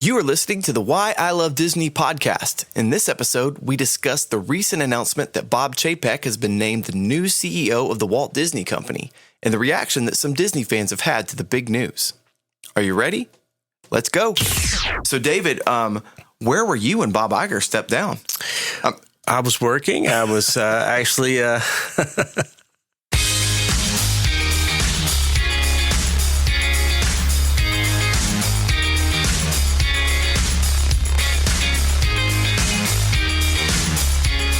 You are listening to the Why I Love Disney podcast. In this episode, we discuss the recent announcement that Bob Chapek has been named the new CEO of the Walt Disney Company and the reaction that some Disney fans have had to the big news. Are you ready? Let's go. So, David, where were you when Bob Iger stepped down? I was working. I was actually...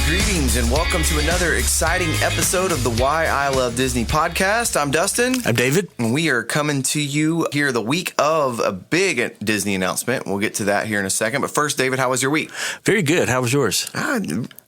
Greetings and welcome to another exciting episode of the Why I Love Disney podcast. I'm Dustin. I'm David. And we are coming to you here the week of a big Disney announcement. We'll get to that here in a second. But first, David, how was your week? Very good. How was yours?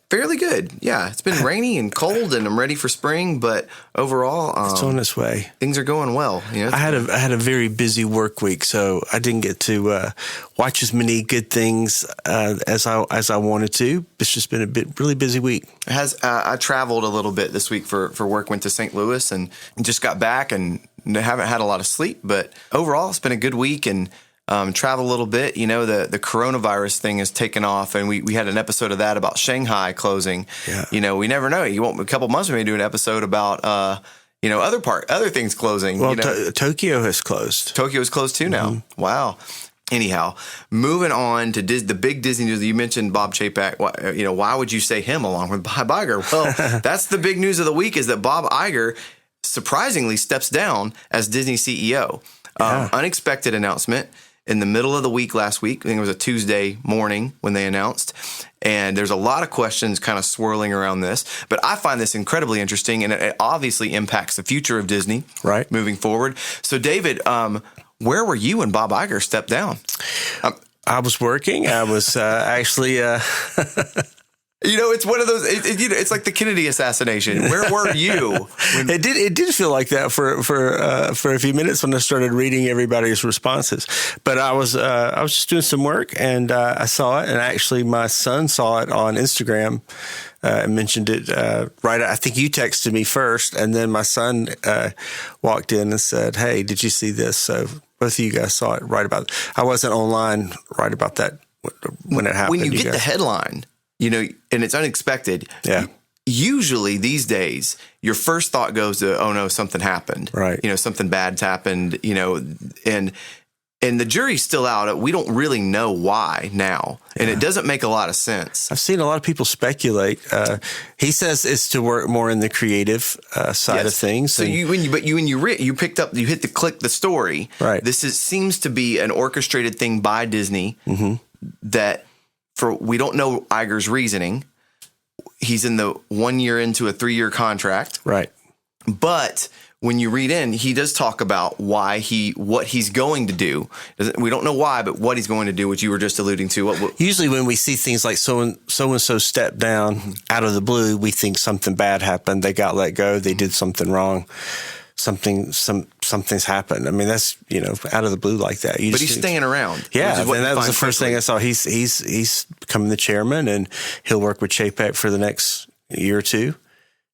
Fairly good. Yeah, it's been rainy and cold, and I'm ready for spring. But overall, it's on its way. Things are going well. You know, I had a very busy work week, so I didn't get to watch as many good things as I wanted to. It's just been a really busy week. I traveled a little bit this week for work. Went to St. Louis and just got back and haven't had a lot of sleep. But overall, it's been a good week and. Travel a little bit. You know, the coronavirus thing has taken off, and we had an episode of that about Shanghai closing. Yeah. You know, we never know. You won't. A couple months we may do an episode about other things closing. Well, Tokyo has closed. Tokyo is closed too now. Mm-hmm. Wow. Anyhow, moving on to the big Disney news. You mentioned Bob Chapek. Why would you say him along with Bob Iger? Well, that's the big news of the week is that Bob Iger surprisingly steps down as Disney CEO. Yeah. Unexpected announcement. In the middle of the week last week, I think it was a Tuesday morning when they announced, and there's a lot of questions kind of swirling around this, but I find this incredibly interesting, and it obviously impacts the future of Disney moving forward. So, David, where were you when Bob Iger stepped down? I was working. I was actually... it's one of those. It's like the Kennedy assassination. Where were you? It did feel like that for a few minutes when I started reading everybody's responses. But I was just doing some work and I saw it, and actually my son saw it on Instagram. And mentioned it right. I think you texted me first, and then my son walked in and said, "Hey, did you see this?" So both of you guys saw it right about. I wasn't online right about that when it happened. When you get the headline. And it's unexpected. Yeah. Usually these days, your first thought goes to, oh no, something happened. Right. Something bad's happened, and the jury's still out. We don't really know why now. And it doesn't make a lot of sense. I've seen a lot of people speculate. He says it's to work more in the creative side of things. So you hit the story. Right. This seems to be an orchestrated thing by Disney that we don't know Iger's reasoning. He's in the 1 year into a 3-year contract. Right. But when you read in, he does talk about what he's going to do. We don't know why, but what he's going to do, which you were just alluding to. Usually when we see things like so-and-so stepped down out of the blue, we think something bad happened. They got let go. They did something wrong. Something's happened. I mean, that's, out of the blue like that. But he's staying around. Yeah, and that was the first thing I saw. He's becoming the chairman, and he'll work with Chapek for the next year or two.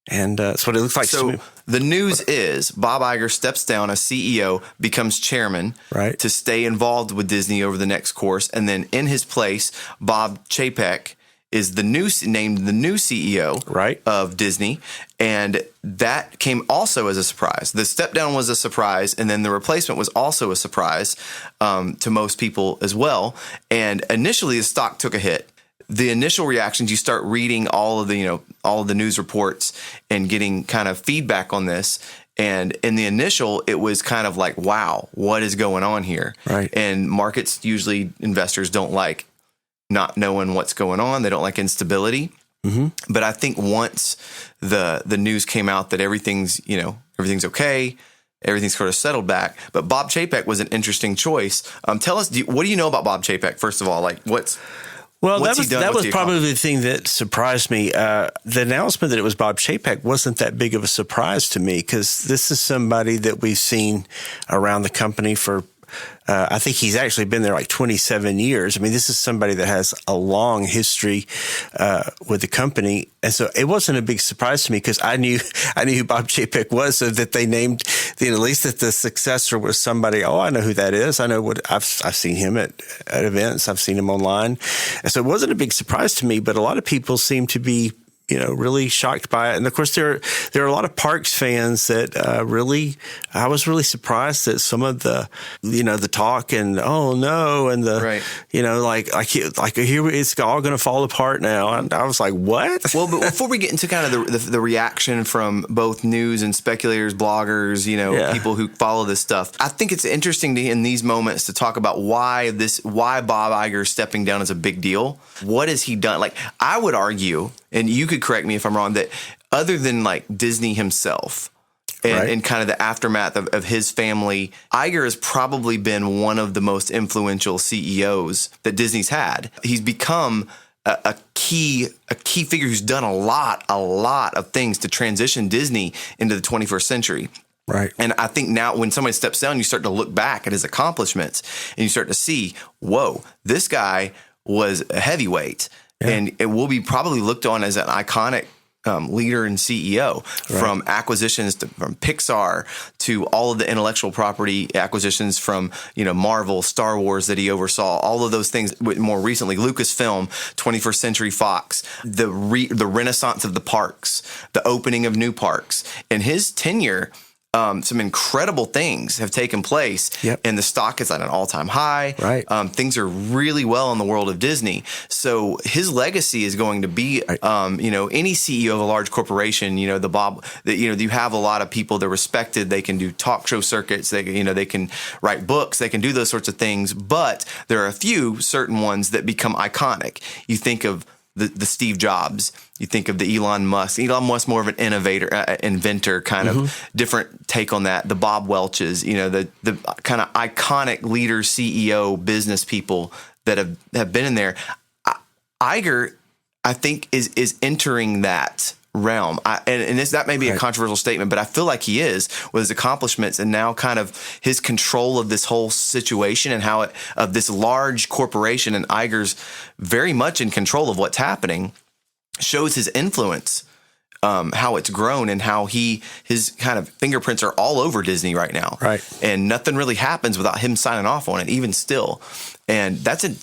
And that's what it looks like to me. So the news is Bob Iger steps down as CEO, becomes chairman to stay involved with Disney over the next course. And then in his place, Bob Chapek is named the new CEO of Disney. And that came also as a surprise. The step down was a surprise, and then the replacement was also a surprise to most people as well. And initially, the stock took a hit. The initial reactions, you start reading all of the news reports and getting kind of feedback on this. And in the initial, it was kind of like, wow, what is going on here? Right. And markets, usually investors don't like not knowing what's going on. They don't like instability. Mm-hmm. But I think once the news came out that everything's okay, everything's sort of settled back. But Bob Chapek was an interesting choice. Tell us, what do you know about Bob Chapek? First of all, that was probably the thing that surprised me. The announcement that it was Bob Chapek wasn't that big of a surprise to me because this is somebody that we've seen around the company for I think he's actually been there like 27 years. I mean, this is somebody that has a long history with the company. And so it wasn't a big surprise to me because I knew who Bob Chapek was, so that they named, at least that the successor was somebody, I know who that is. I know I've seen him at events. I've seen him online. And so it wasn't a big surprise to me, but a lot of people seem to be really shocked by it. And of course, there are a lot of Parks fans that I was really surprised that some of the, the talk and, oh no, and the, right. Like here it's all going to fall apart now. And I was like, what? Well, but before we get into kind of the reaction from both news and speculators, bloggers, people who follow this stuff, I think it's interesting in these moments to talk about why Bob Iger stepping down is a big deal. What has he done? Like, I would argue, and you could correct me if I'm wrong, that other than like Disney himself and kind of the aftermath of his family, Iger has probably been one of the most influential CEOs that Disney's had. He's become a key figure who's done a lot of things to transition Disney into the 21st century. Right. And I think now when somebody steps down, you start to look back at his accomplishments and you start to see, whoa, this guy was a heavyweight. Yeah. And it will be probably looked on as an iconic leader and CEO, from acquisitions from Pixar to all of the intellectual property acquisitions from, Marvel, Star Wars that he oversaw, all of those things. More recently, Lucasfilm, 21st Century Fox, the renaissance of the parks, the opening of new parks. In his tenure, some incredible things have taken place, and the stock is at an all-time high. Right. Things are really well in the world of Disney. So his legacy is going to be, any CEO of a large corporation. You have a lot of people that are respected. They can do talk show circuits. They can write books. They can do those sorts of things. But there are a few certain ones that become iconic. You think of the Steve Jobs. You think of the Elon Musk. Elon Musk, more of an inventor, kind of different take on that. The Bob Welches, the kind of iconic leader, CEO, business people that have been in there. Iger, I think, is entering that realm. That may be a controversial statement, but I feel like he is, with his accomplishments and now kind of his control of this whole situation and of this large corporation, and Iger's very much in control of what's happening, shows his influence, how it's grown and how his kind of fingerprints are all over Disney right now. Right. And nothing really happens without him signing off on it, even still. And that's a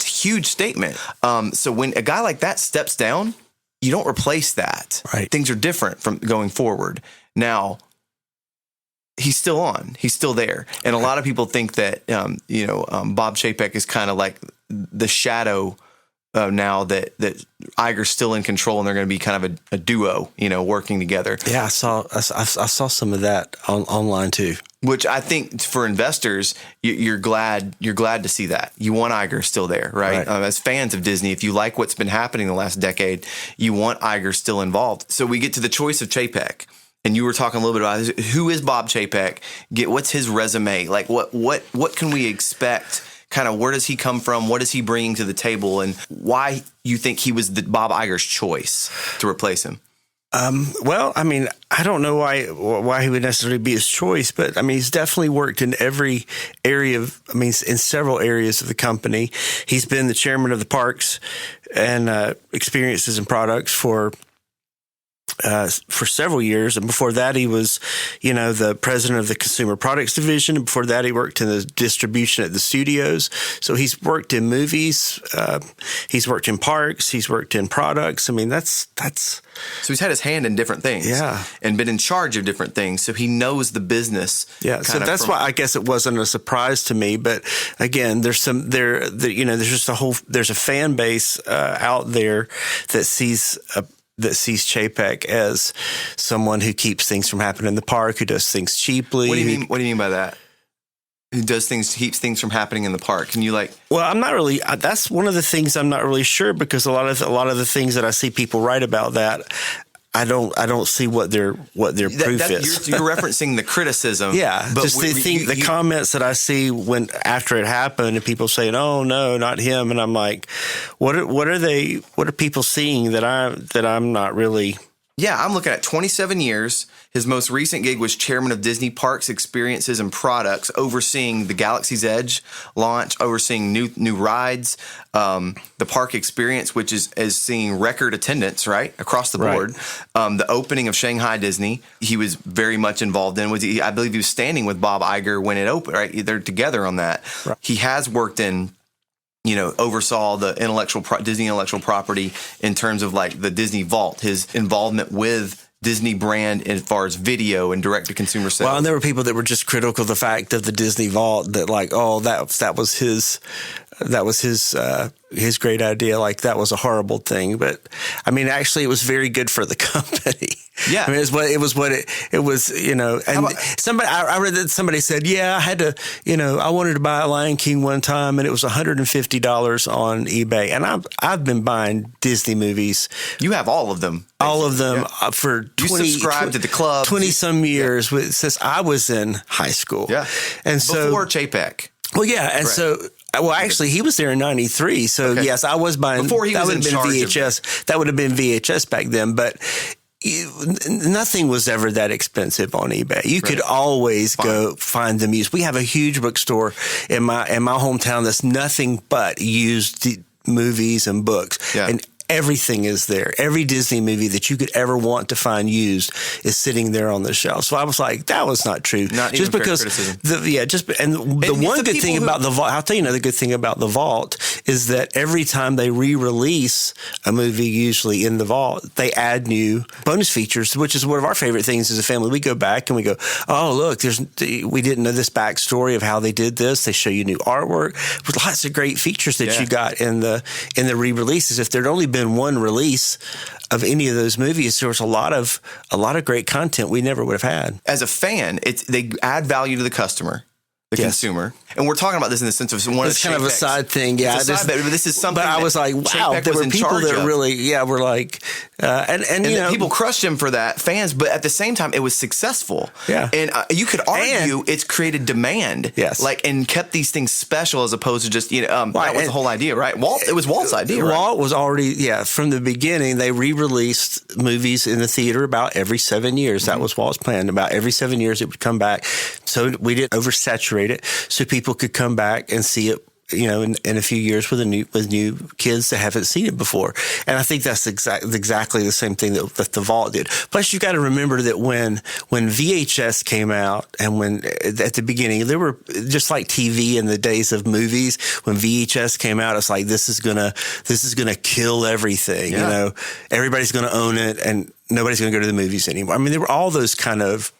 huge statement. So when a guy like that steps down, you don't replace that. Right. Things are different from going forward. Now, he's still on. He's still there. And a lot of people think that, Bob Chapek is kind of like the shadow now that Iger's still in control, and they're going to be kind of a duo, working together. Yeah, I saw some of that online too. Which I think for investors, you're glad to see that. You want Iger still there, right? As fans of Disney, if you like what's been happening the last decade, you want Iger still involved. So we get to the choice of Chapek. And you were talking a little bit about who is Bob Chapek? What's his resume? Like what can we expect? Kind of where does he come from? What is he bringing to the table? And why you think he was Bob Iger's choice to replace him? Well, I mean, I don't know why he would necessarily be his choice, but I mean, he's definitely worked in every area in several areas of the company. He's been the chairman of the parks and experiences and products for several years. And before that, he was, the president of the consumer products division. And before that, he worked in the distribution at the studios. So he's worked in movies. He's worked in parks. He's worked in products. I mean, that's. So he's had his hand in different things. Yeah. And been in charge of different things. So he knows the business. Yeah. So that's why I guess it wasn't a surprise to me. But again, there's just there's a fan base out there that sees Chapek as someone who keeps things from happening in the park, who does things cheaply. What do you mean by that? Who keeps things from happening in the park? Can you Well, I'm not really. That's one of the things I'm not really sure, because a lot of the things that I see people write about that, I don't see what their proof is. You're referencing the criticism. Yeah, but just the comments that I see after it happened, and people saying, "Oh no, not him," and I'm like, what are people seeing that I'm not really Yeah, I'm looking at 27 years. His most recent gig was chairman of Disney Parks, Experiences, and Products, overseeing the Galaxy's Edge launch, overseeing new rides, the park experience, which is seeing record attendance, right, across the board. The opening of Shanghai Disney, he was very much involved in. I believe he was standing with Bob Iger when it opened, right? They're together on that. Right. He has worked in, oversaw the Disney intellectual property in terms of like the Disney Vault, his involvement with Disney brand as far as video and direct-to-consumer sales. Well, and there were people that were just critical of the fact of the Disney Vault, that like, oh, that was his great idea. Like, that was a horrible thing. But I mean, actually, it was very good for the company. Yeah, I mean, it was. And I read that somebody said, yeah, I had to, I wanted to buy a Lion King one time, and it was $150 on eBay. And I've been buying Disney movies. You have all of them. All of them for 20. You subscribed to the club 20-some years since I was in high school. Yeah, and so before Chapek. Well, yeah, and so. Well, actually, he was there in '93, so yes, I was buying. Before he was in charge VHS. That would have been VHS back then, but nothing was ever that expensive on eBay. You could always go find them used. We have a huge bookstore in my hometown that's nothing but used movies and books, and everything is there. Every Disney movie that you could ever want to find used is sitting there on the shelf. So I was like, that was not true. Not just even because the one good thing about the Vault, I'll tell you another good thing about the Vault is that every time they re-release a movie, usually in the Vault, they add new bonus features, which is one of our favorite things as a family. We go back and we go, oh, look, we didn't know this backstory of how they did this. They show you new artwork with lots of great features that you got in the re-releases. If there'd only been one release of any of those movies, there was a lot of great content we never would have had. As a fan, they add value to the customer, the consumer, and we're talking about this in the sense of one. It's kind of a side thing, yeah. But this is something. But I was like, wow, Chapek there were people that really, were like, and people crushed him for that, fans. But at the same time, it was successful. Yeah, and you could argue it's created demand. Yes, and kept these things special as opposed to just that was the whole idea, right? It was Walt's idea. Walt was already from the beginning. They re-released movies in the theater about every 7 years. Mm-hmm. That was Walt's plan. About every 7 years, it would come back. So we didn't oversaturate it, so people could come back and see it, in a few years with new kids that haven't seen it before. And I think that's exactly the same thing that the Vault did. Plus, you got to remember that when VHS came out, and when at the beginning there were just like TV in the days of movies. When VHS came out, it's like this is gonna kill everything. Yeah. Everybody's gonna own it, and nobody's gonna go to the movies anymore. I mean, there were all those kind of.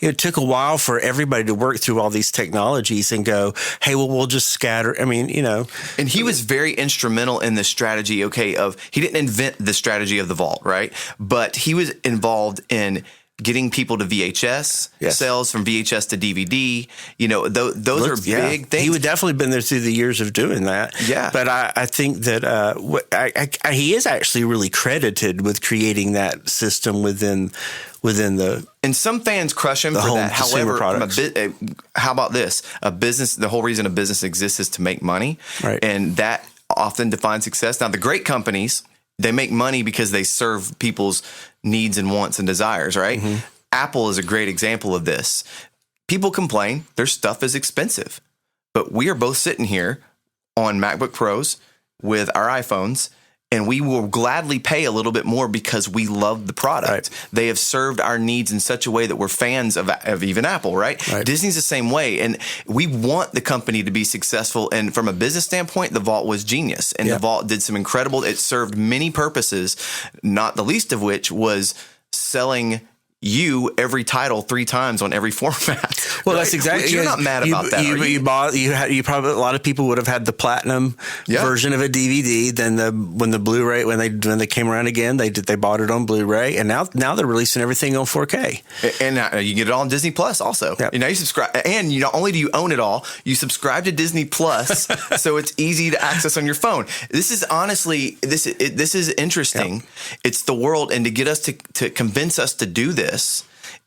It took a while for everybody to work through all these technologies and go, hey, well, we'll just scatter. I mean, And he was very instrumental in the strategy, he didn't invent the strategy of the Vault, right? But he was involved in getting people to VHS, sales from VHS to DVD. Those are big things. He would definitely been there through the years of doing that. Yeah. But I think that he is actually really credited with creating that system within the. And some fans crush him for that. However, how about this? A business, the whole reason a business exists is to make money. Right. And that often defines success. Now, the great companies, they make money because they serve people's needs and wants and desires, right? Mm-hmm. Apple is a great example of this. People complain their stuff is expensive, but we are both sitting here on MacBook Pros with our iPhones, and we will gladly pay a little bit more because we love the product. Right. They have served our needs in such a way that we're fans of even Apple, right? Disney's the same way. And we want the company to be successful. And from a business standpoint, the Vault was genius. And the Vault did some it served many purposes, not the least of which was selling you every title 3 times on every format. Well, that's exactly. You're not mad about that. You probably, a lot of people would have had the platinum version of a DVD. Then when the Blu-ray when they came around again, they bought it on Blu-ray, and now they're releasing everything on 4K. And you get it on Disney Plus also. Yep. You subscribe, and not only do you own it all, you subscribe to Disney Plus, so it's easy to access on your phone. This is honestly this is interesting. Yep. It's the world, and to get us to convince us to do this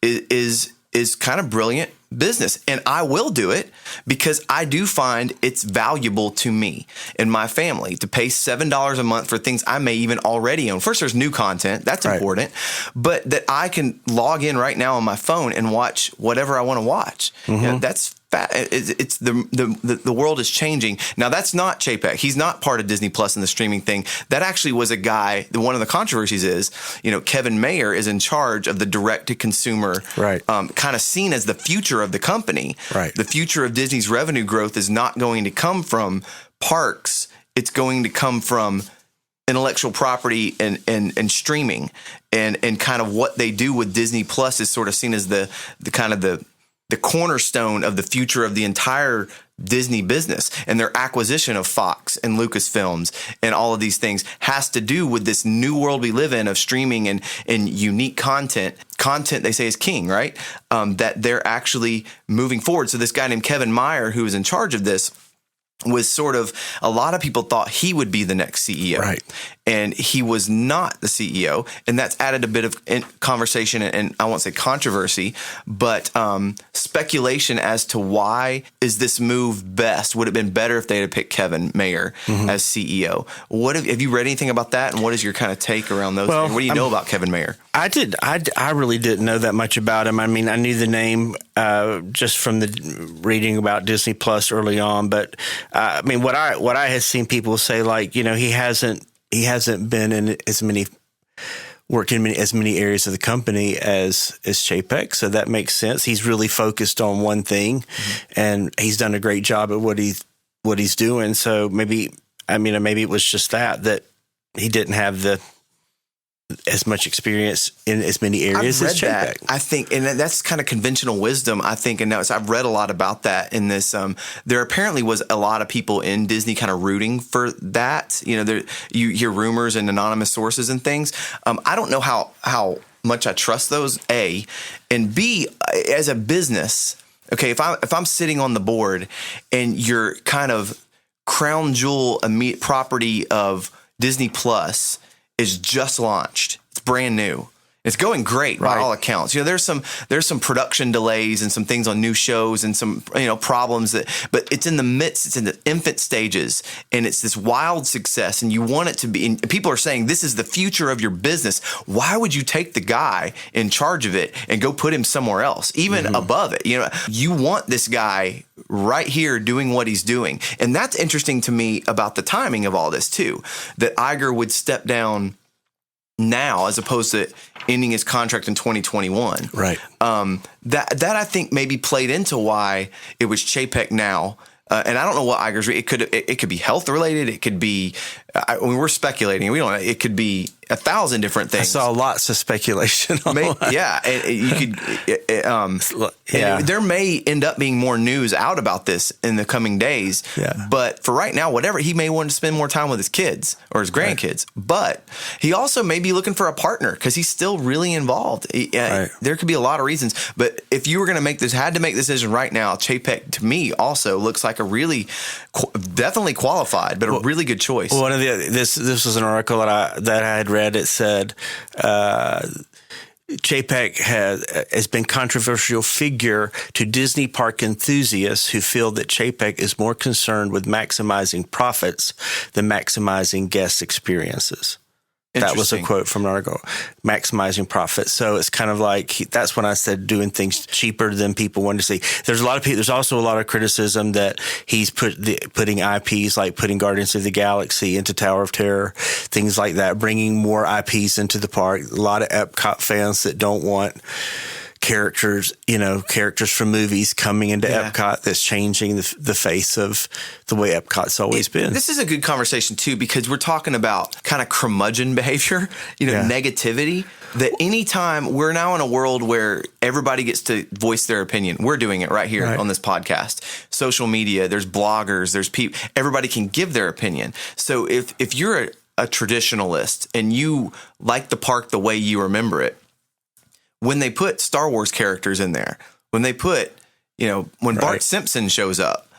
is kind of brilliant business. And I will do it because I do find it's valuable to me and my family to pay $7 a month for things I may even already own. First, there's new content. That's important. But that I can log in right now on my phone and watch whatever I want to watch. That's it's the world is changing. Now, that's not Chapek. He's not part of Disney Plus and the streaming thing. That actually was a guy. One of the controversies is, Kevin Mayer is in charge of the direct to consumer, kind of seen as the future of the company. The future of Disney's revenue growth is not going to come from parks. It's going to come from intellectual property and streaming, and kind of what they do with Disney Plus is sort of seen as the kind of the cornerstone of the future of the entire Disney business. And their acquisition of Fox and Lucasfilms and all of these things has to do with this new world we live in of streaming and unique content. Content, they say, is king, right? That they're actually moving forward. So this guy named Kevin Mayer, who was in charge of this, was sort of, a lot of people thought he would be the next CEO. And he was not the CEO. And that's added a bit of conversation and I won't say controversy, but speculation as to why is this move best? Would it have been better if they had picked Kevin Mayer as CEO? Have you read anything about that? And what is your kind of take around those things? What do you know about Kevin Mayer? I really didn't know that much about him. I mean, I knew the name just from the reading about Disney Plus early on, but I mean, what I had seen people say, like, he hasn't been in worked in as many areas of the company as Chapek, so that makes sense. He's really focused on one thing, and he's done a great job at what he's doing. So maybe it was just that he didn't have as much experience in as many areas as Chapek. I think, and that's kind of conventional wisdom, I think, and I've read a lot about that in this. There apparently was a lot of people in Disney kind of rooting for that. You hear rumors and anonymous sources and things. I don't know how much I trust those, A, and B, as a business. Okay, if I'm sitting on the board and you're kind of crown jewel property of Disney Plus is just launched. It's brand new. It's going great by all accounts. There's some production delays and some things on new shows and some problems but it's in the midst. It's in the infant stages, and it's this wild success. And you want it to be. And people are saying this is the future of your business. Why would you take the guy in charge of it and go put him somewhere else, even above it? You want this guy right here doing what he's doing, and that's interesting to me about the timing of all this too. That Iger would step down now as opposed to ending his contract in 2021. That I think maybe played into why it was Chapek now. And I don't know what Iger's. It could be health related. It could be. We're speculating. We don't know. It could be 1,000 different things. I saw lots of speculation. And you could. And there may end up being more news out about this in the coming days. But for right now, whatever, he may want to spend more time with his kids or his grandkids. But he also may be looking for a partner because he's still really involved. There could be a lot of reasons. But if you were going to had to make this decision right now, Chapek to me also looks like a really definitely qualified, but a really good choice. One of this was an article that I had read. It said Chapek has been controversial figure to Disney park enthusiasts who feel that Chapek is more concerned with maximizing profits than maximizing guest experiences. That was a quote from an article, maximizing profits. So it's kind of like, that's when I said doing things cheaper than people want to see. There's a lot of people, there's also a lot of criticism that he's putting IPs, like putting Guardians of the Galaxy into Tower of Terror, things like that, bringing more IPs into the park. A lot of Epcot fans that don't want characters from movies coming into Epcot. That's changing the face of the way Epcot's always been. This is a good conversation too, because we're talking about kind of curmudgeon behavior, negativity. That anytime we're now in a world where everybody gets to voice their opinion, we're doing it right here on this podcast. Social media, there's bloggers, there's people, everybody can give their opinion. So if you're a traditionalist and you like the park the way you remember it, when they put Star Wars characters in there, when they put, when Bart Simpson shows up,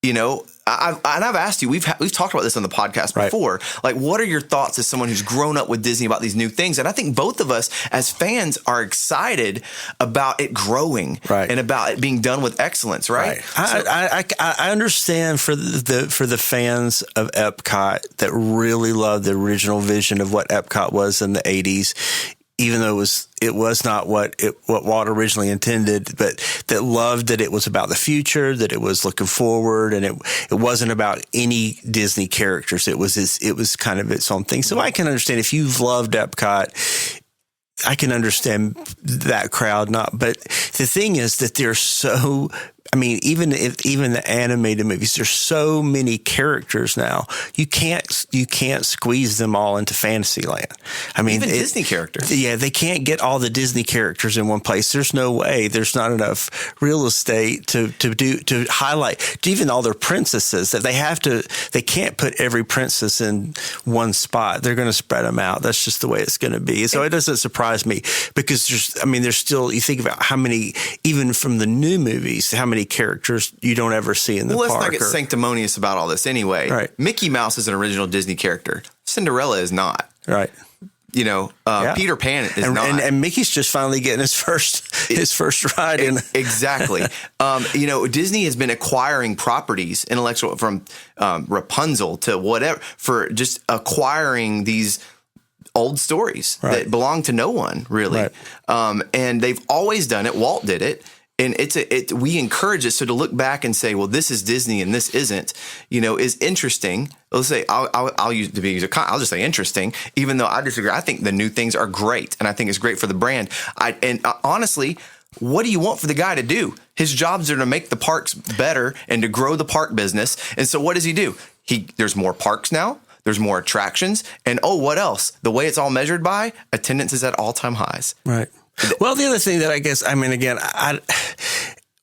You know, I've asked you, we've talked about this on the podcast before. Like, what are your thoughts as someone who's grown up with Disney about these new things? And I think both of us as fans are excited about it growing and about it being done with excellence, right? I understand for the fans of Epcot that really love the original vision of what Epcot was in the 80s. Even though it was not what Walt originally intended, but that loved that it was about the future, that it was looking forward, and it wasn't about any Disney characters. It was kind of its own thing. So I can understand if you've loved Epcot, I can understand that crowd not. But the thing is that they're so. I mean, even the animated movies, there's so many characters now. You can't squeeze them all into Fantasyland. I mean, even Disney characters. Yeah, they can't get all the Disney characters in one place. There's no way. There's not enough real estate to highlight even all their princesses that they have to. They can't put every princess in one spot. They're going to spread them out. That's just the way it's going to be. So it doesn't surprise me because there's still. You think about how many, even from the new movies, how many characters you don't ever see in the park. Let's not get sanctimonious about all this anyway. Right. Mickey Mouse is an original Disney character. Cinderella is not. Right. You know, Peter Pan is not. And Mickey's just finally getting his first ride in. Exactly. You know, Disney has been acquiring properties, intellectual, from Rapunzel to whatever, for just acquiring these old stories that belong to no one, really. Right. And they've always done it. Walt did it. And we encourage it. So to look back and say, well, this is Disney and this isn't, you know, is interesting. Let's say I'll just say interesting, even though I disagree. I think the new things are great, and I think it's great for the brand. Honestly, what do you want for the guy to do? His jobs are to make the parks better and to grow the park business. And so what does he do? There's more parks now. There's more attractions. And what else? The way it's all measured by, attendance is at all-time highs. Right. Well, the other thing that I guess, I mean, again,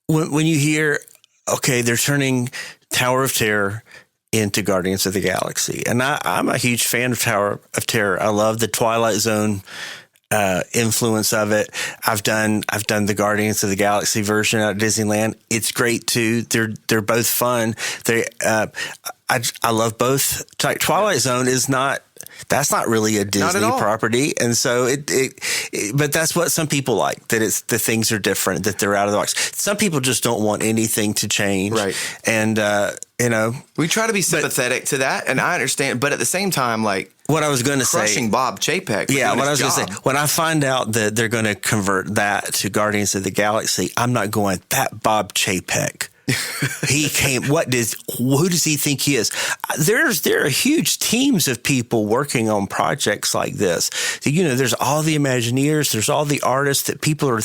when you hear, okay, they're turning Tower of Terror into Guardians of the Galaxy, and I'm a huge fan of Tower of Terror. I love the Twilight Zone influence of it. I've done the Guardians of the Galaxy version at Disneyland. It's great too. They're both fun. I love both. Twilight Zone is not. That's not really a Disney property, and so but that's what some people like. That the things are different. That they're out of the box. Some people just don't want anything to change, right? And you know, we try to be sympathetic to that, and I understand. But at the same time, like what I was going to say, crushing Bob Chapek. Yeah, what I was going to say. When I find out that they're going to convert that to Guardians of the Galaxy, I'm not going that Bob Chapek. He came. Who does he think he is? There are huge teams of people working on projects like this. You know, there's all the Imagineers, there's all the artists that people are.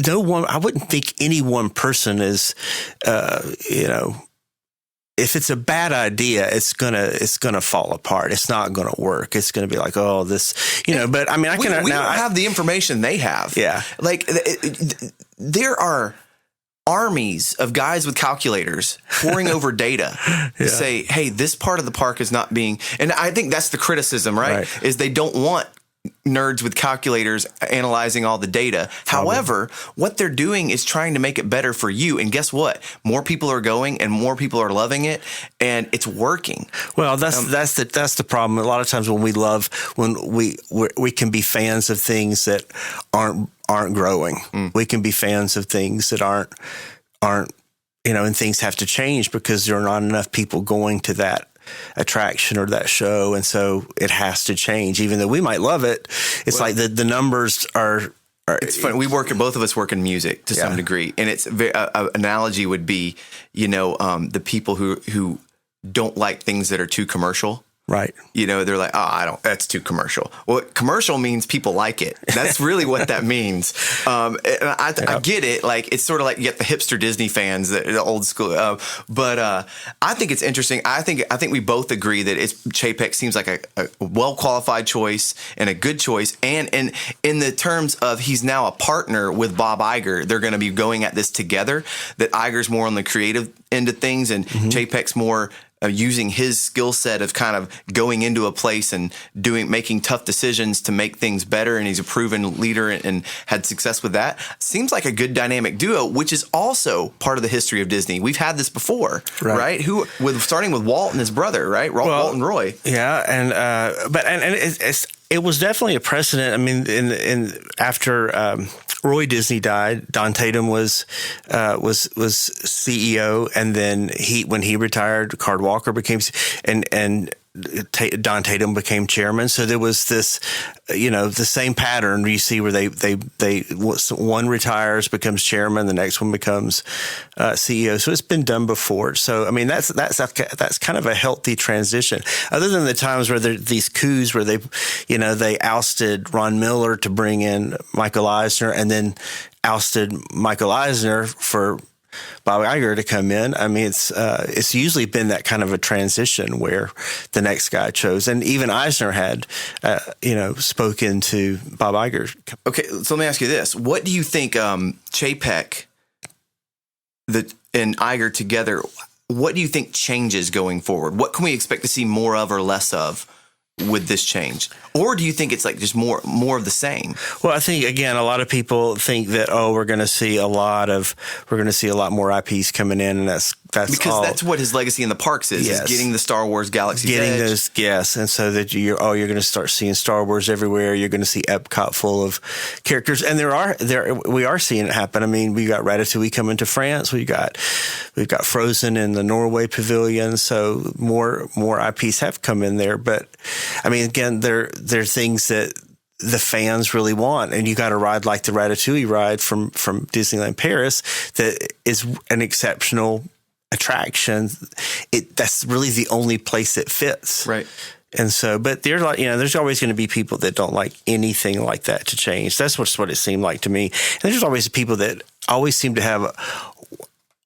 No one. I wouldn't think any one person is. You know, if it's a bad idea, it's gonna fall apart. It's not gonna work. It's gonna be like, oh, this. You know, but I mean, we don't have the information they have. Yeah, like there are armies of guys with calculators poring over data to say, hey, this part of the park is not being, and I think that's the criticism, right? Is they don't want nerds with calculators analyzing all the data. However, what they're doing is trying to make it better for you. And guess what? More people are going and more people are loving it, and it's working. Well, that's the problem. A lot of times when we can be fans of things that aren't growing. We can be fans of things that aren't, you know, and things have to change because there are not enough people going to that attraction or that show, and so it has to change. Even though we might love it, it's like the numbers are. It's funny. Both of us work in music to some degree, and it's analogy would be, you know, the people who don't like things that are too commercial. Right. You know, they're like, that's too commercial. Well, commercial means people like it. That's really what that means. And I get it. Like, it's sort of like you get the hipster Disney fans, the old school. But I think it's interesting. I think we both agree that Chapek seems like a well-qualified choice and a good choice. And in the terms of he's now a partner with Bob Iger, they're going to be going at this together, that Iger's more on the creative end of things and Chapek's more using his skill set of kind of going into a place and making tough decisions to make things better. And he's a proven leader and had success with that. Seems like a good dynamic duo, which is also part of the history of Disney. We've had this before, right? Starting with Walt and his brother, right? Walt and Roy. Yeah. It was definitely a precedent. I mean, after Roy Disney died, Don Tatum was CEO, and then when he retired, Card Walker became, and Don Tatum became chairman. So there was this, the same pattern you see where one retires, becomes chairman, the next one becomes CEO. So it's been done before. So I mean, that's kind of a healthy transition. Other than the times where there these coups where they ousted Ron Miller to bring in Michael Eisner, and then ousted Michael Eisner for Bob Iger to come in. I mean, it's usually been that kind of a transition where the next guy chose, and even Eisner had, spoken to Bob Iger. Okay, so let me ask you this: what do you think, Chapek, and Iger together? What do you think changes going forward? What can we expect to see more of or less of with this change? Or do you think it's like just more of the same? Well, I think, again, a lot of people think that, we're going to see a lot more IPs coming in, and that's because that's what his legacy in the parks is getting the Star Wars Galaxy's Edge. And so that you're going to start seeing Star Wars everywhere. You're going to see Epcot full of characters, and we are seeing it happen. I mean, we got Ratatouille coming to France. We've got Frozen in the Norway Pavilion. So more IPs have come in there, but I mean, again, they're things that the fans really want, and you got a ride like the Ratatouille ride from Disneyland Paris that is an exceptional attraction. That's really the only place it fits, right? And so, but there's always going to be people that don't like anything like that to change. That's what it seemed like to me. And there's always people that always seem to have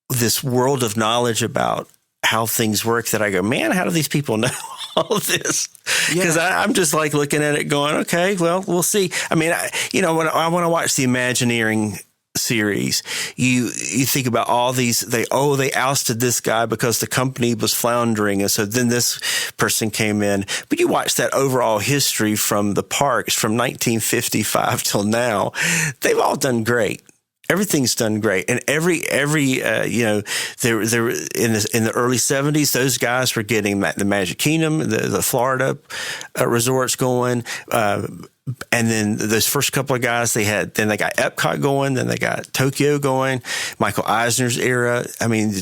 this world of knowledge about how things work that I go, man, how do these people know all this? Because I'm just like looking at it going, okay, well, we'll see. I mean, when I want to watch the Imagineering series, you think about all these, they ousted this guy because the company was floundering, and so then this person came in. But you watch that overall history from the parks from 1955 till now, they've all done great. Everything's done great, and every there in the early 70s, those guys were getting the Magic Kingdom, the Florida resorts going, and then those first couple of guys they got Epcot going, then they got Tokyo going, Michael Eisner's era. I mean,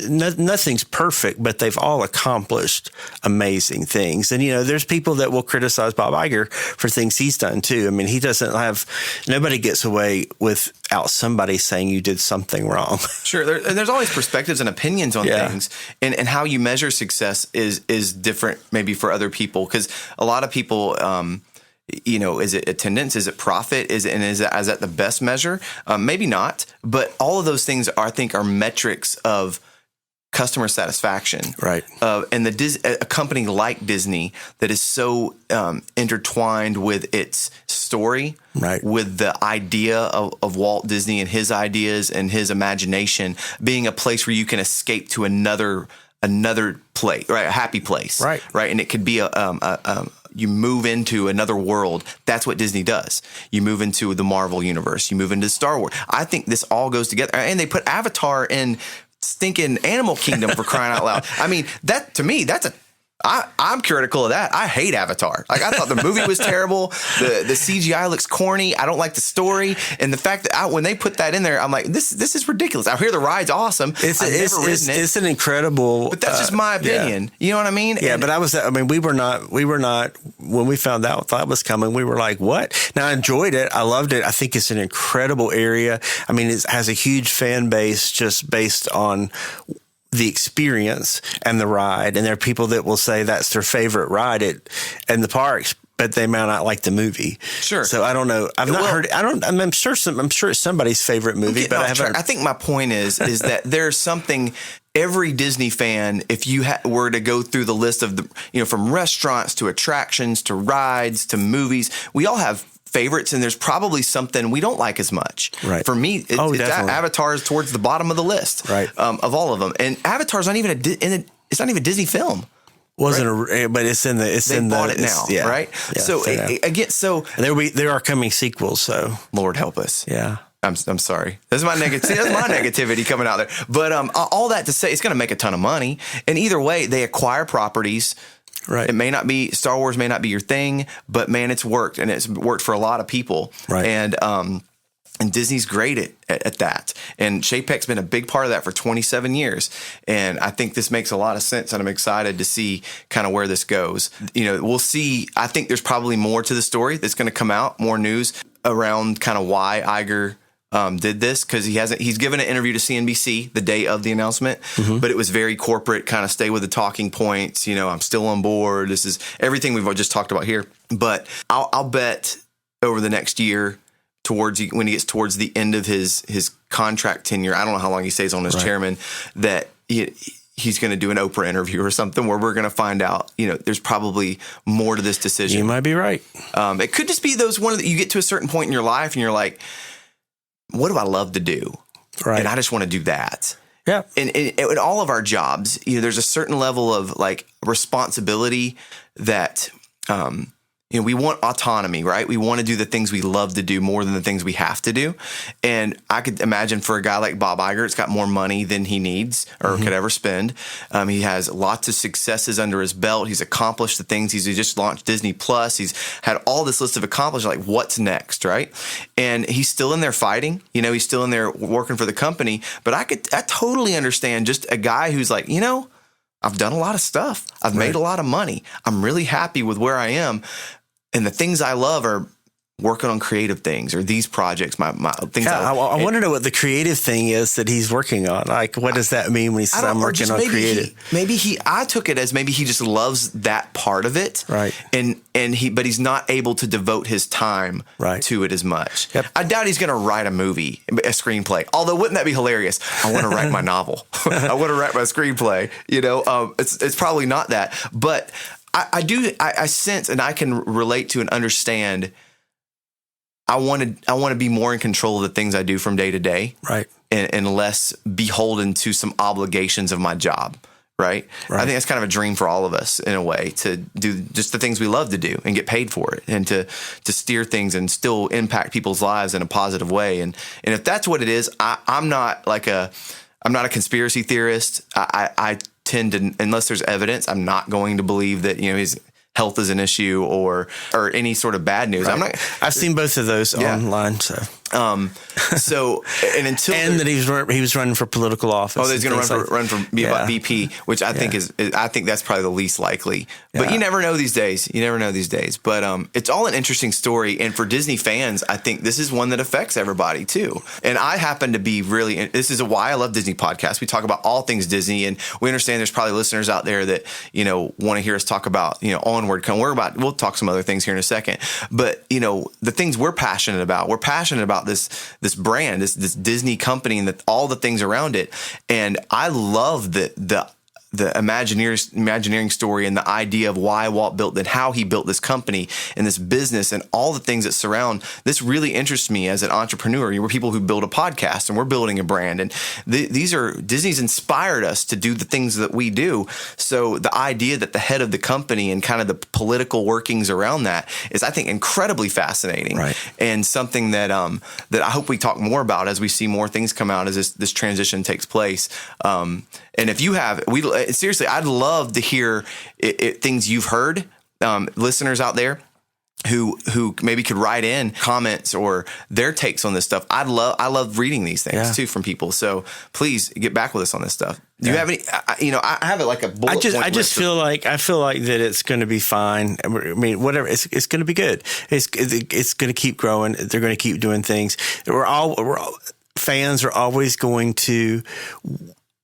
nothing's perfect, but they've all accomplished amazing things. And, there's people that will criticize Bob Iger for things he's done too. I mean, nobody gets away without somebody saying you did something wrong. Sure. And there's always perspectives and opinions on things, and how you measure success is different maybe for other people. 'Cause a lot of people, is it attendance? Is it profit? Is that the best measure? Maybe not, but all of those things I think are metrics of customer satisfaction. Right. And a company like Disney that is so intertwined with its story, right, with the idea of Walt Disney and his ideas and his imagination being a place where you can escape to another place, right? A happy place, right? And it could be you move into another world. That's what Disney does. You move into the Marvel universe. You move into Star Wars. I think this all goes together. And they put Avatar in stinking Animal Kingdom, for crying out loud. I mean, that to me, I'm critical of that. I hate Avatar. Like, I thought the movie was terrible. The CGI looks corny. I don't like the story. And the fact that when they put that in there, I'm like, this is ridiculous. I hear the ride's awesome. It's an incredible. But that's just my opinion. Yeah. You know what I mean? Yeah, but we were not, when we found out that was coming, we were like, what? Now, I enjoyed it. I loved it. I think it's an incredible area. I mean, it has a huge fan base just based on the experience and the ride. And there are people that will say that's their favorite ride in the parks, but they might not like the movie. Sure. So I don't know. I've not heard. I'm sure it's somebody's favorite movie, but I haven't. I think my point is that there's something. Every Disney fan, if you were to go through the list of from restaurants to attractions to rides to movies, we all have favorites, and there's probably something we don't like as much. Right. For me, Avatar is towards the bottom of the list. Right. Of all of them, and Avatar's not even it's not even a Disney film. Wasn't but it's in the they bought it now, right? Yeah, so again, there are coming sequels. So Lord help us. Yeah. I'm sorry. That's my negativity coming out there. But all that to say, it's going to make a ton of money. And either way, they acquire properties. Right. It may not be Star Wars, may not be your thing, but man, it's worked, and it's worked for a lot of people. Right. And Disney's great at that. And Chapek's been a big part of that for 27 years. And I think this makes a lot of sense, and I'm excited to see kind of where this goes. We'll see. I think there's probably more to the story that's going to come out, more news around kind of why Iger did this, because he's given an interview to CNBC the day of the announcement, but it was very corporate, kind of stay with the talking points. I'm still on board. This is everything we've just talked about here. But I'll bet over the next year, when he gets towards the end of his contract tenure, I don't know how long he stays on as chairman, that he's going to do an Oprah interview or something where we're going to find out, there's probably more to this decision. You might be right. It could just be you get to a certain point in your life and you're like, what do I love to do? Right. And I just want to do that. Yeah. And in all of our jobs, there's a certain level of like responsibility that, we want autonomy, right? We want to do the things we love to do more than the things we have to do. And I could imagine for a guy like Bob Iger, it's got more money than he needs or could ever spend. He has lots of successes under his belt. He's accomplished the things. He just launched Disney Plus. He's had all this list of accomplishments. Like, what's next, right? And he's still in there fighting. He's still in there working for the company. But I totally understand just a guy who's like, I've done a lot of stuff. I've made a lot of money. I'm really happy with where I am. And the things I love are working on creative things or these projects, my things. I want to know what the creative thing is that he's working on. Like, what does that mean when he says I'm working on creative? I took it as maybe he just loves that part of it. Right. But he's not able to devote his time to it as much. Yep. I doubt he's going to write a movie, a screenplay. Although, wouldn't that be hilarious? I want to write my novel. I want to write my screenplay. It's probably not that, but I sense, and I can relate to and understand. I want to be more in control of the things I do from day to day, right, and less beholden to some obligations of my job, right? I think that's kind of a dream for all of us in a way, to do just the things we love to do and get paid for it, and to steer things and still impact people's lives in a positive way. And if that's what it is, I'm not a conspiracy theorist. I tend to, unless there's evidence, I'm not going to believe that his health is an issue or any sort of bad news. Right. I've seen both of those online. So that he was running for political office. Oh, he's going to run for VP, which I think that's probably the least likely. But you never know these days. But it's all an interesting story, and for Disney fans, I think this is one that affects everybody too. And I happen to be this is why I love Disney podcasts. We talk about all things Disney, and we understand there's probably listeners out there that want to hear us talk about Onward. We'll talk some other things here in a second. But the things we're passionate about this brand, this Disney company, and all the things around it. And I love the Imagineering story and the idea of why Walt built and how he built this company and this business and all the things that surround this. Really interests me as an entrepreneur. We're people who build a podcast and we're building a brand, and Disney's inspired us to do the things that we do. So the idea that the head of the company and kind of the political workings around that is, I think, incredibly fascinating, and something that I hope we talk more about as we see more things come out as this transition takes place. And if you have, seriously, I'd love to hear things you've heard, listeners out there who maybe could write in comments or their takes on this stuff. I love reading these things too from people. So please get back with us on this stuff. Do you have any? I have it like a bullet point. I feel like that it's going to be fine. I mean, whatever. It's going to be good. It's going to keep growing. They're going to keep doing things. Fans are always going to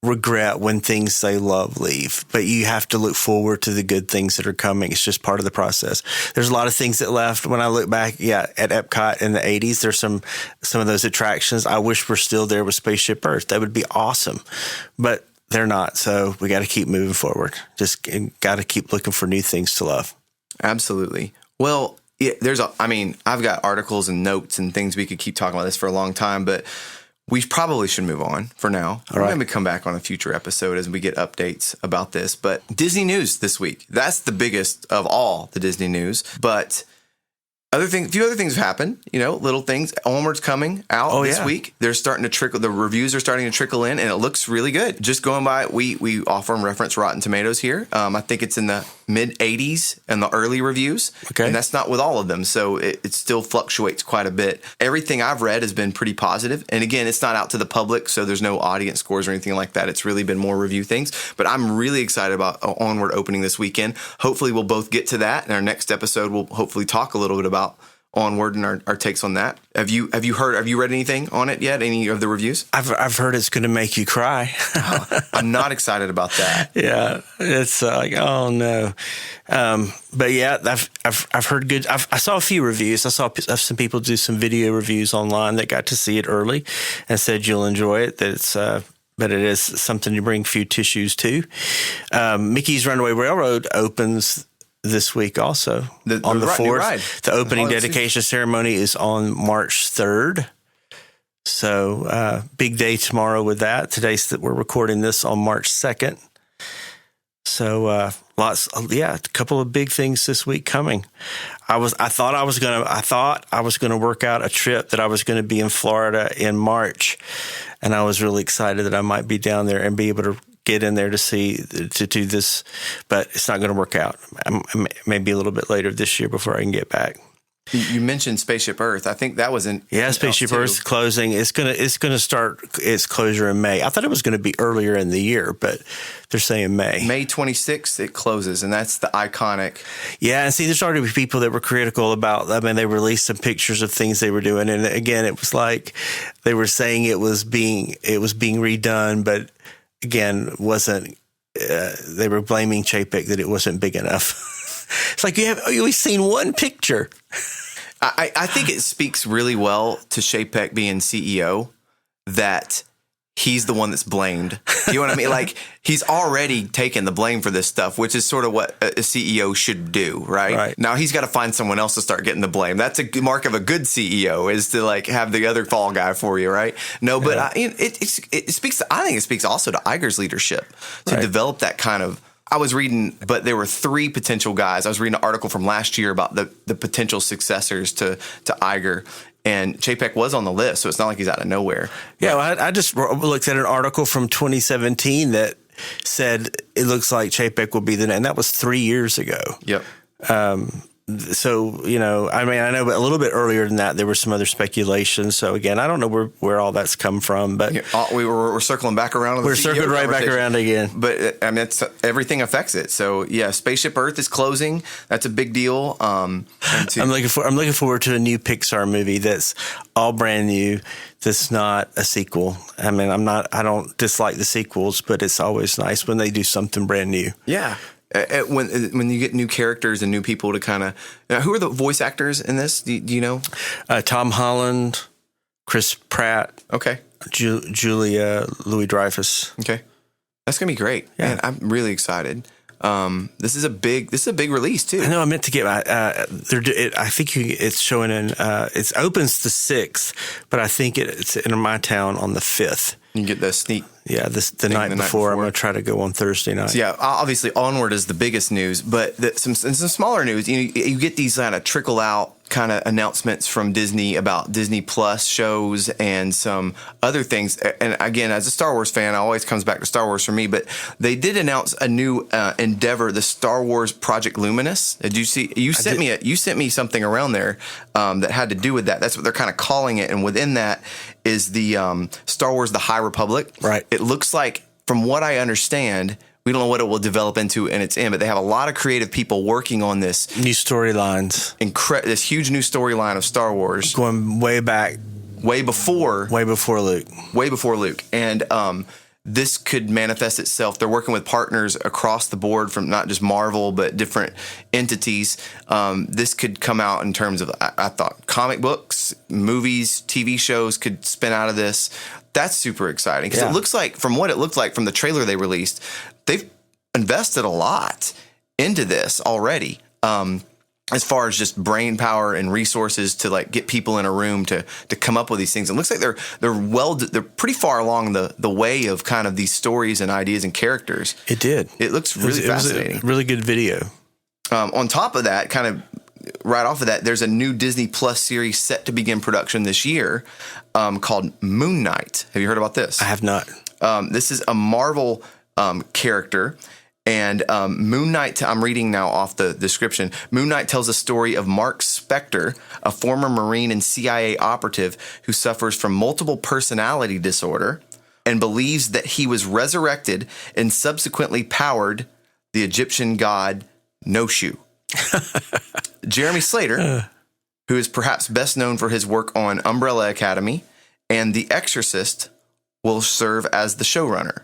regret when things they love leave, but you have to look forward to the good things that are coming. It's just part of the process. There's a lot of things that left. When I look back, at Epcot in the 80s, there's some of those attractions I wish were still there with Spaceship Earth. That would be awesome, but they're not. So we got to keep moving forward. Just got to keep looking for new things to love. Absolutely. Well, Yeah, I've got articles and notes and things we could keep talking about this for a long time, but we probably should move on for now. We're going to come back on a future episode as we get updates about this. But Disney news this week. That's the biggest of all the Disney news. But a few other things have happened, little things. Onward's coming out this week. They're starting to trickle. The reviews are starting to trickle in, and it looks really good. Just going by, we offer and reference Rotten Tomatoes here. I think it's in the mid 80s in the early reviews. Okay. And that's not with all of them. So it still fluctuates quite a bit. Everything I've read has been pretty positive. And again, it's not out to the public, so there's no audience scores or anything like that. It's really been more review things. But I'm really excited about Onward opening this weekend. Hopefully we'll both get to that. In our next episode, we'll hopefully talk a little bit about Onward and our takes on that. Have you read anything on it yet? Any of the reviews? I've heard it's going to make you cry. I'm not excited about that. Yeah, it's like, oh no. But yeah, I've heard good. I saw a few reviews. I saw some people do some video reviews online that got to see it early and said you'll enjoy it. That it's but it is something to bring a few tissues to. Mickey's Runaway Railroad opens this week also on the 4th. The opening dedication ceremony is on March 3rd. So big day tomorrow with that. Today's that we're recording this on March 2nd. So a couple of big things this week coming. I thought I was gonna work out a trip that I was gonna be in Florida in March, and I was really excited that I might be down there and be able to get in there to do this, but it's not going to work out. Maybe a little bit later this year before I can get back. You mentioned Spaceship Earth. I think that was in Spaceship Earth closing. It's gonna start its closure in May. I thought it was going to be earlier in the year, but they're saying May. May 26th it closes, and that's the iconic. Yeah, and see, there's already people that were critical about. I mean, they released some pictures of things they were doing, and again, it was like they were saying it was being redone, but again, wasn't. They were blaming Chapek that it wasn't big enough. It's like we've seen one picture. I think it speaks really well to Chapek being CEO that he's the one that's blamed. You know what I mean? Like, he's already taken the blame for this stuff, which is sort of what a CEO should do, right? Now he's got to find someone else to start getting the blame. That's a mark of a good CEO, is to like have the other fall guy for you, right? No, but it speaks. I think it speaks also to Iger's leadership to develop that kind of. I was reading, but there were 3 potential guys. I was reading an article from last year about the potential successors to Iger, and Chapek was on the list, so it's not like he's out of nowhere. Yeah, well, I just looked at an article from 2017 that said it looks like Chapek will be and that was 3 years ago. Yep. So, I mean, I know but a little bit earlier than that, there was some other speculation. So, again, I don't know where all that's come from. But we're circling back around. We're circling right back around again. But, I mean, everything affects it. So, yeah, Spaceship Earth is closing. That's a big deal. I'm looking forward to a new Pixar movie that's all brand new. That's not a sequel. I mean, I don't dislike the sequels, but it's always nice when they do something brand new. Yeah. When you get new characters and new people to kind of who are the voice actors in this? Do you know? Tom Holland, Chris Pratt, okay, Julia Louis-Dreyfus. Okay, that's gonna be great. Yeah, man, I'm really excited. This is a big release too. I know. I meant to get. I think it's showing in. It opens the 6th, but I think it's in my town on the 5th. You get the sneak. Yeah, the night before. I'm going to try to go on Thursday night. So yeah, obviously Onward is the biggest news, but some smaller news. You get these kind of trickle out kind of announcements from Disney about Disney Plus shows and some other things. And again, as a Star Wars fan, it always comes back to Star Wars for me. But they did announce a new endeavor, the Star Wars Project Luminous. Did you see? You sent me something around there that had to do with that. That's what they're kind of calling it. And within that is the Star Wars: The High Republic. Right. It looks like, from what I understand, we don't know what it will develop into in its end, but they have a lot of creative people working on this. New storylines. This huge new storyline of Star Wars. Going way back. Way before Luke. Way before Luke. And this could manifest itself. They're working with partners across the board from not just Marvel, but different entities. This could come out in terms of, I thought, comic books, movies, TV shows could spin out of this. That's super exciting because it looks like, from what it looked like from the trailer they released, they've invested a lot into this already. as far as just brain power and resources to like get people in a room to come up with these things. It looks like they're pretty far along the way of kind of these stories and ideas and characters. It did. It looks really fascinating. It was a really good video. On top of that, kind of right off of that, there's a new Disney Plus series set to begin production this year called Moon Knight. Have you heard about this? I have not. This is a Marvel character. And Moon Knight, I'm reading now off the description. Moon Knight tells a story of Mark Spector, a former Marine and CIA operative who suffers from multiple personality disorder and believes that he was resurrected and subsequently powered the Egyptian god Noshu. Jeremy Slater, who is perhaps best known for his work on Umbrella Academy and The Exorcist, will serve as the showrunner.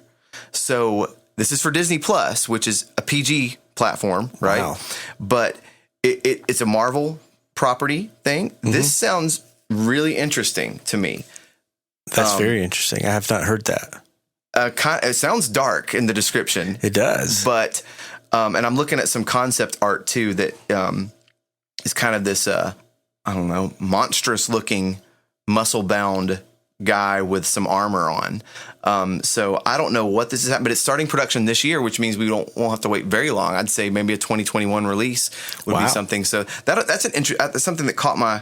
So this is for Disney Plus, which is a PG platform, right? Wow. But it's a Marvel property thing. Mm-hmm. This sounds really interesting to me. That's very interesting. I have not heard that. It sounds dark in the description. It does. But, and I'm looking at some concept art too that is kind of this, I don't know, monstrous looking, muscle bound guy with some armor on. So I don't know what this is, but it's starting production this year, which means we won't have to wait very long. I'd say maybe a 2021 release would be something. So that's something that caught my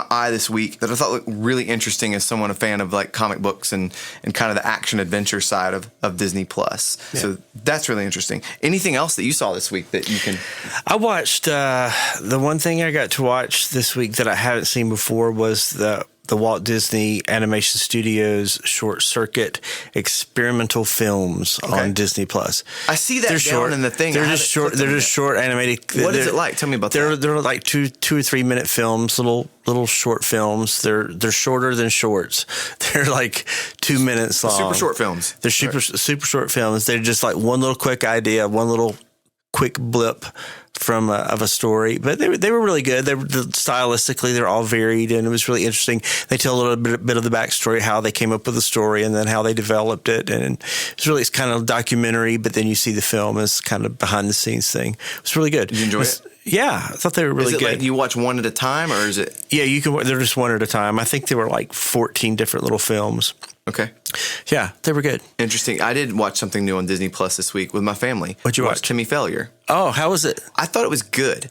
eye this week that I thought looked really interesting as someone a fan of like comic books and kind of the action adventure side of Disney Plus. Yeah. So that's really interesting. Anything else that you saw this week that you can? I watched the one thing I got to watch this week that I haven't seen before was the Walt Disney Animation Studios ShortCircuit experimental films on Disney Plus. I see that down in the thing. They're just short. They're just short animated. What is it like? Tell me about that. They're like 2 or 3 minute films, little short films. They're shorter than shorts. They're like 2 minutes long. Super short films. They're super short films. They're just like one little quick idea, one little quick blip from of a story, but they were really good. They were stylistically, they're all varied, and it was really interesting. They tell a little bit of the backstory, how they came up with the story, and then how they developed it. And it's kind of documentary, but then you see the film as kind of behind the scenes thing. It was really good. Did you enjoy it? Yeah, I thought they were really good. Like you watch one at a time, or is it? Yeah, you can. They're just one at a time. I think there were like 14 different little films. Okay. Yeah, they were good. Interesting. I did watch something new on Disney Plus this week with my family. What'd you watch? Timmy Failure. Oh, how was it? I thought it was good.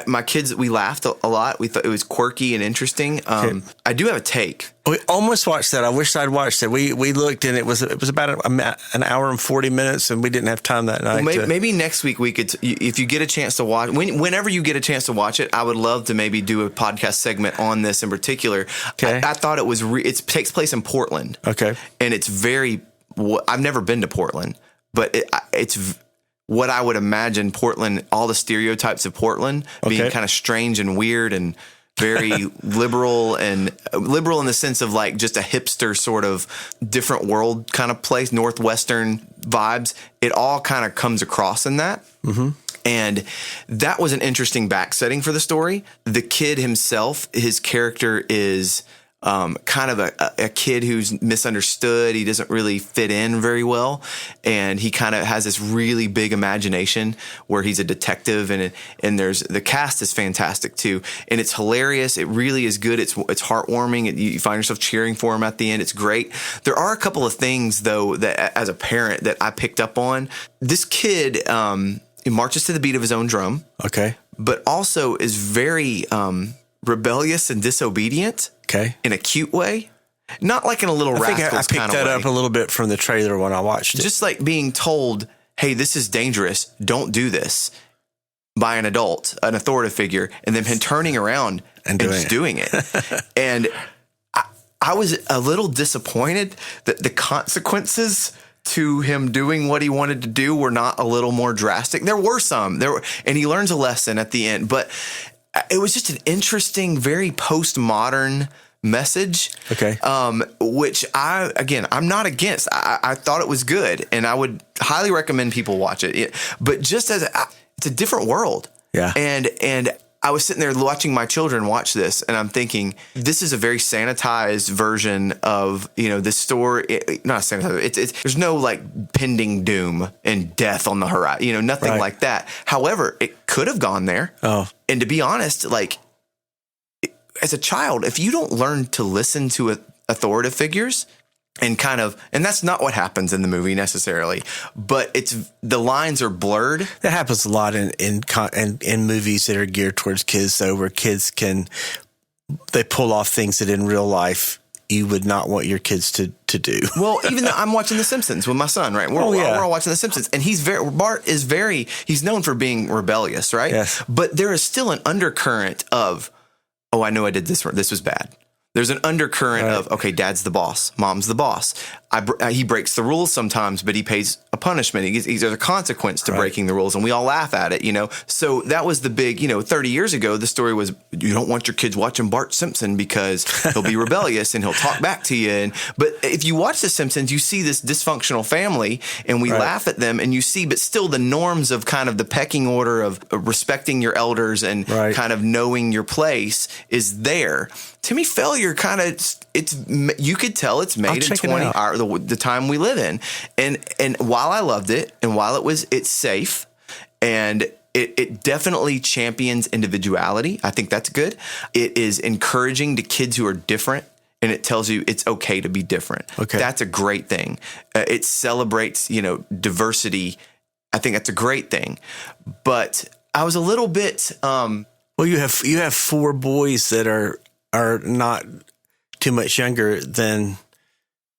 My kids, we laughed a lot. We thought it was quirky and interesting. I do have a take. We almost watched that. I wish I'd watched it. We looked, and it was about an hour and 40 minutes, and we didn't have time that night. Well, maybe next week we could, if you get a chance to watch, whenever you get a chance to watch it, I would love to maybe do a podcast segment on this in particular. Okay. I thought it was, it takes place in Portland. Okay. And it's I've never been to Portland, but it's what I would imagine Portland, all the stereotypes of Portland being kind of strange and weird and very liberal in the sense of like just a hipster sort of different world kind of place, Northwestern vibes. It all kind of comes across in that. Mm-hmm. And that was an interesting backsetting for the story. The kid himself, his character is kind of a kid who's misunderstood. He doesn't really fit in very well. And he kind of has this really big imagination where he's a detective, and the cast is fantastic too. And it's hilarious. It really is good. It's heartwarming. You find yourself cheering for him at the end. It's great. There are a couple of things though that as a parent that I picked up on. This kid, he marches to the beat of his own drum. Okay. But also is very, rebellious and disobedient. Okay. In a cute way. Not like in a Little Rascals kind of way. I picked that up a little bit from the trailer when I watched it. Just like being told, hey, this is dangerous. Don't do this by an adult, an authoritative figure, and then him turning around and just doing it. And I was a little disappointed that the consequences to him doing what he wanted to do were not a little more drastic. There were some. And he learns a lesson at the end, but it was just an interesting, very postmodern message. Okay. Which I'm not against. I thought it was good, and I would highly recommend people watch it. But just it's a different world. Yeah. And I was sitting there watching my children watch this, and I'm thinking, this is a very sanitized version of, this story. Not sanitized. There's no like pending doom and death on the horizon, nothing like that. However, it could have gone there. Oh. And to be honest, like as a child, if you don't learn to listen to authoritative figures, and that's not what happens in the movie necessarily, but the lines are blurred. That happens a lot in movies that are geared towards kids, though, where kids they pull off things that in real life you would not want your kids to do. Well, even though I'm watching The Simpsons with my son, right? We're all watching The Simpsons, and Bart is he's known for being rebellious, right? Yes. But there is still an undercurrent of, oh, I know I did this. This was bad. There's an undercurrent of, okay, dad's the boss, mom's the boss. He breaks the rules sometimes, but he pays a punishment. There's a consequence to breaking the rules, and we all laugh at it, So that was the big, 30 years ago, the story was, you don't want your kids watching Bart Simpson because he'll be rebellious and he'll talk back to you. But if you watch The Simpsons, you see this dysfunctional family, and we laugh at them, and you see, but still the norms of kind of the pecking order of respecting your elders and kind of knowing your place is there. Timmy Failure you could tell it's made in the time we live in. And while I loved it, and while it's safe, and it definitely champions individuality, I think that's good. It is encouraging to kids who are different, and it tells you it's okay to be different. Okay. That's a great thing. It celebrates, diversity. I think that's a great thing. But I was a little bit well, you have 4 boys that are not too much younger than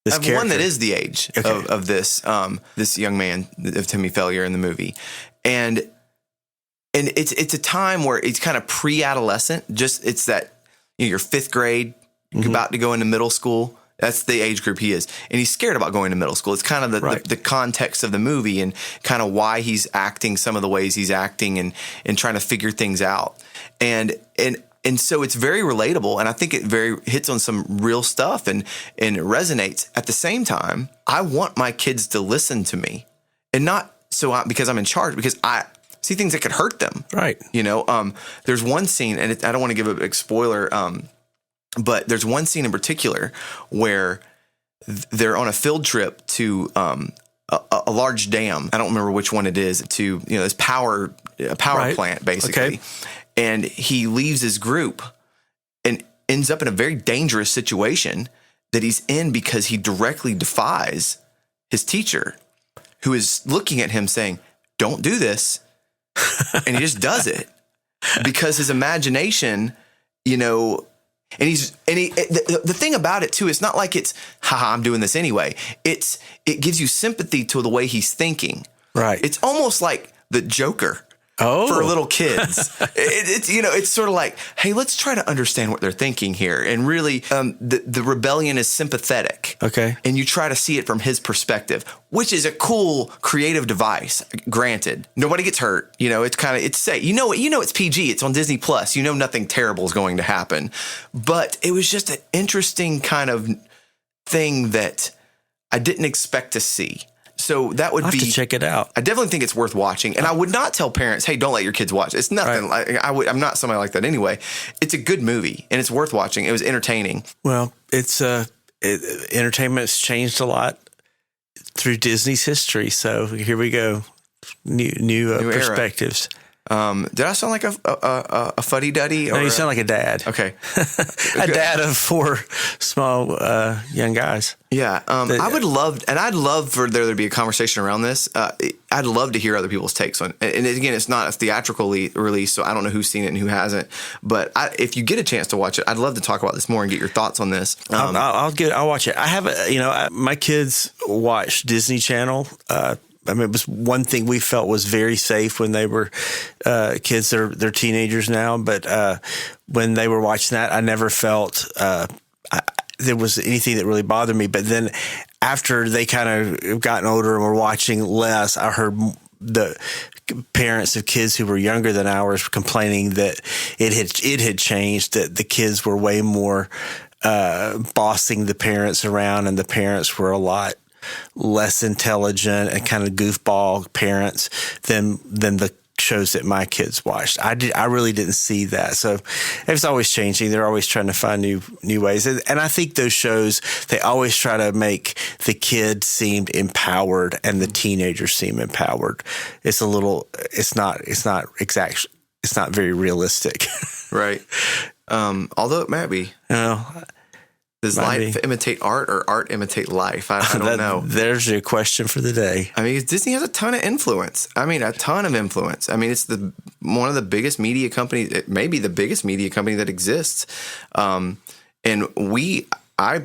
this character. One that is the age of this young man, of Timmy Failure in the movie. And it's a time where it's kind of pre-adolescent. It's that you're 5th grade, you're about to go into middle school. That's the age group he is. And he's scared about going to middle school. It's kind of the context of the movie, and kind of why he's acting some of the ways he's acting, and trying to figure things out. And so it's very relatable, and I think it very hits on some real stuff, and it resonates. At the same time, I want my kids to listen to me, and not because I'm in charge, because I see things that could hurt them. Right. There's one scene, and I don't want to give a big spoiler, but there's one scene in particular where they're on a field trip to a large dam. I don't remember which one it is, to this power plant, basically. Okay. And he leaves his group and ends up in a very dangerous situation that he's in because he directly defies his teacher, who is looking at him saying, don't do this. And he just does it because his imagination, the thing about it too, it's not like it's, haha, I'm doing this anyway. It gives you sympathy to the way he's thinking. Right. It's almost like the Joker. For little kids. It's sort of like, hey, let's try to understand what they're thinking here. And really, the rebellion is sympathetic. Okay. And you try to see it from his perspective, which is a cool, creative device. Granted, nobody gets hurt. It's safe. It's PG. It's on Disney Plus. Nothing terrible is going to happen. But it was just an interesting kind of thing that I didn't expect to see. So that would I'll have to check it out. I definitely think it's worth watching. And I would not tell parents, hey, don't let your kids watch. It's nothing like I'm not somebody like that anyway. It's a good movie, and it's worth watching. It was entertaining. Well, entertainment's changed a lot through Disney's history. So here we go. New perspectives. Did I sound like a fuddy-duddy? No, you sound like a dad. Okay. A dad of 4 small young guys. Yeah. I'd love for there to be a conversation around this. I'd love to hear other people's takes on it. And again, it's not a theatrical release, so I don't know who's seen it and who hasn't. But if you get a chance to watch it, I'd love to talk about this more and get your thoughts on this. I'll watch it. I have my kids watch Disney Channel. It was one thing we felt was very safe when they were kids. They're teenagers now, but when they were watching that, I never felt there was anything that really bothered me. But then after they kind of gotten older and were watching less, I heard the parents of kids who were younger than ours complaining that it had changed, that the kids were way more bossing the parents around, and the parents were a lot less intelligent and kind of goofball parents than the shows that my kids watched. I really didn't see that. So it's always changing. They're always trying to find new ways. And I think those shows, they always try to make the kid seem empowered and the teenager seem empowered. It's not exact. It's not very realistic. Right. Although it might be. Does life imitate art or art imitate life? I don't know. There's your question for the day. I mean, Disney has a ton of influence. I mean, a ton of influence. I mean, it's one of the biggest media companies, it may be the biggest media company that exists. And I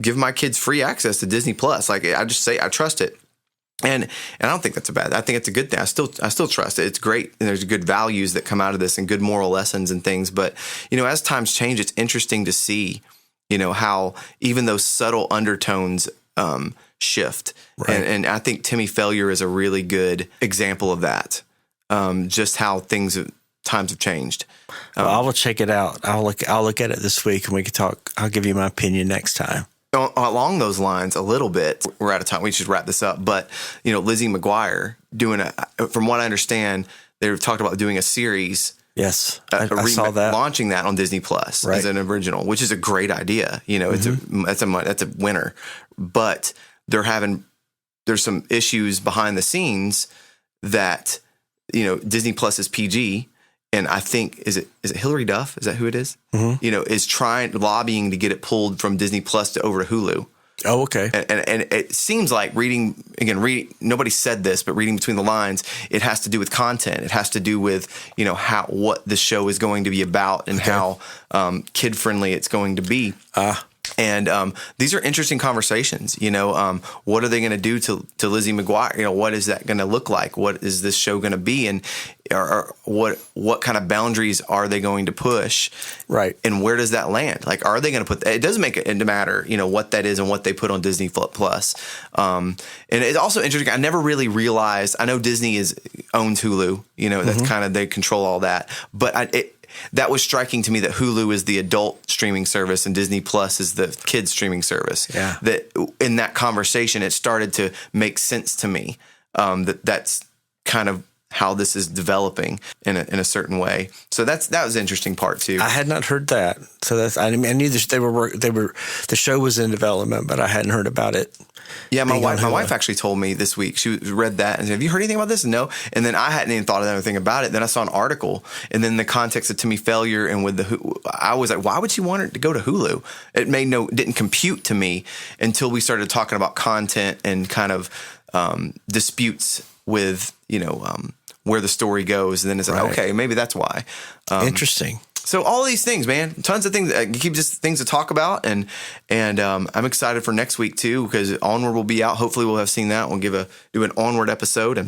give my kids free access to Disney Plus. Like, I just say I trust it. And I don't think that's a bad. I think it's a good thing. I still trust it. It's great, and there's good values that come out of this, and good moral lessons and things. But as times change, it's interesting to see, how even those subtle undertones shift. Right. And I think Timmy Failure is a really good example of that. Just how times have changed. Well, I will check it out. I'll look at it this week, and we can talk. I'll give you my opinion next time. Along those lines, a little bit, we're out of time. We should wrap this up. But, Lizzie Maguire from what I understand, they've talked about doing a series. Yes, I saw that. Launching that on Disney Plus as an original, which is a great idea. That's a winner. But there's some issues behind the scenes that, Disney Plus is PG. And I think, is it Hilary Duff? Is that who it is? Mm-hmm. Is lobbying to get it pulled from Disney Plus to over to Hulu. Oh, okay. And it seems like reading, nobody said this, but reading between the lines, it has to do with content. It has to do with, what the show is going to be about and how kid friendly it's going to be. And these are interesting conversations. What are they going to do to Lizzie Maguire? What is that going to look like? What is this show going to be? And or what kind of boundaries are they going to push? Right. And where does that land? Like, are they going to put? It doesn't make it matter. What that is and what they put on Disney Plus. And it's also interesting. I never really realized. I know Disney owns Hulu. That's kind of, they control all that. But that was striking to me that Hulu is the adult streaming service and Disney Plus is the kids streaming service. Yeah. That in that conversation, it started to make sense to me. That's kind of how this is developing in a certain way. So that was an interesting part too. I had not heard that. So I knew the show was in development, but I hadn't heard about it. Yeah, my wife actually told me this week. She read that and said, "Have you heard anything about this?" No. And then I hadn't even thought of anything about it. Then I saw an article, and then the context of Timmy Failure and with I was like, why would she want it to go to Hulu? It didn't compute to me until we started talking about content and kind of disputes with where the story goes, and then it's like, okay, maybe that's why. Interesting. So all these things, man, tons of things. Keep just things to talk about, and I'm excited for next week too, because Onward will be out. Hopefully, we'll have seen that. We'll do an Onward episode,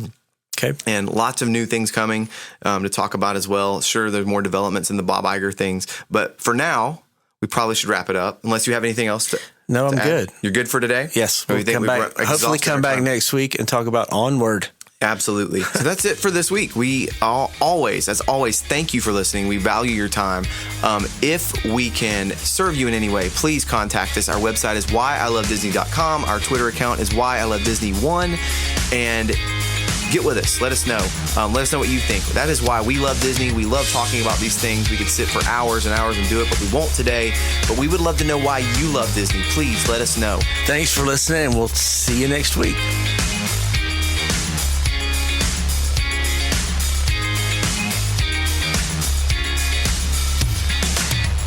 and lots of new things coming to talk about as well. Sure, there's more developments in the Bob Iger things, but for now, we probably should wrap it up. Unless you have anything else to. No, I'm good. You're good for today. Yes, we'll come back. Hopefully, come back next week and talk about Onward. Absolutely. So that's it for this week. We always, thank you for listening. We value your time. If we can serve you in any way, please contact us. Our website is whyilovedisney.com. Our Twitter account is whyilovedisney1. And get with us. Let us know. Let us know what you think. That is why we love Disney. We love talking about these things. We could sit for hours and hours and do it, but we won't today. But we would love to know why you love Disney. Please let us know. Thanks for listening, and we'll see you next week.